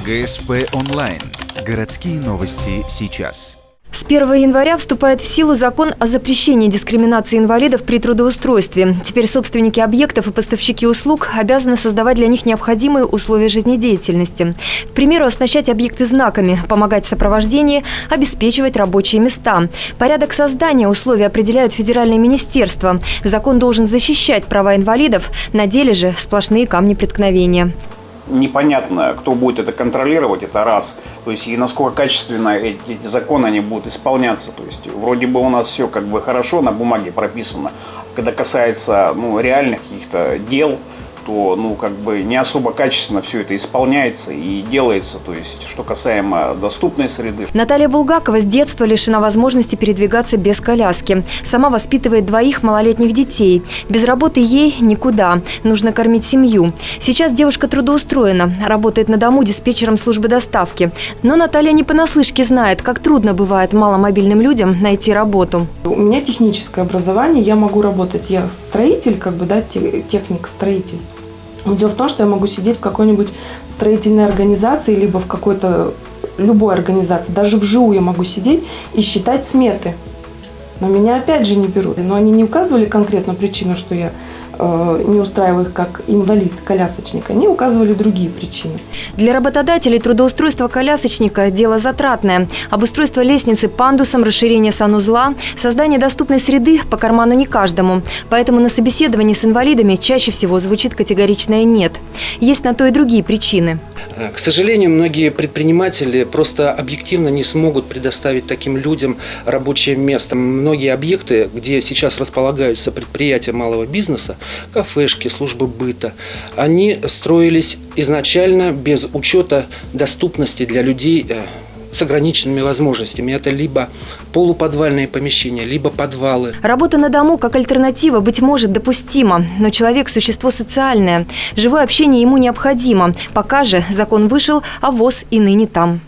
ГСП онлайн. Городские новости сейчас. С 1 января вступает в силу закон о запрещении дискриминации инвалидов при трудоустройстве. Теперь собственники объектов и поставщики услуг обязаны создавать для них необходимые условия жизнедеятельности. К примеру, оснащать объекты знаками, помогать в сопровождении, обеспечивать рабочие места. Порядок создания условий определяют федеральные министерства. Закон должен защищать права инвалидов, на деле же сплошные камни преткновения. Непонятно, кто будет это контролировать, это раз. То есть и насколько качественно эти законы они будут исполняться. То есть вроде бы у нас все как бы хорошо на бумаге прописано. Когда касается реальных каких-то дел, то как бы не особо качественно все это исполняется и делается. То есть что касаемо доступной среды. Наталья Булгакова с детства лишена возможности передвигаться без коляски. Сама воспитывает 2 малолетних детей. Без работы ей никуда. Нужно кормить семью. Сейчас девушка трудоустроена. Работает на дому диспетчером службы доставки. Но Наталья не понаслышке знает, как трудно бывает маломобильным людям найти работу. У меня техническое образование. Я могу работать. Я строитель, техник-строитель. Дело в том, что я могу сидеть в какой-нибудь строительной организации, либо в какой-то любой организации. Даже в ЖУ я могу сидеть и считать сметы. Но меня опять же не берут. Но они не указывали конкретно причину, что я не устраиваю их как инвалид-колясочник. Они указывали другие причины. Для работодателей трудоустройство колясочника – дело затратное. Обустройство лестницы пандусом, расширение санузла, создание доступной среды по карману не каждому. Поэтому на собеседовании с инвалидами чаще всего звучит категоричное «нет». Есть на то и другие причины. К сожалению, многие предприниматели просто объективно не смогут предоставить таким людям рабочее место. Многие объекты, где сейчас располагаются предприятия малого бизнеса, кафешки, службы быта, они строились изначально без учета доступности для людей с ограниченными возможностями. Это либо полуподвальные помещения, либо подвалы. Работа на дому как альтернатива, быть может, допустима. Но человек – существо социальное. Живое общение ему необходимо. Пока же закон вышел, а ВОЗ и ныне там.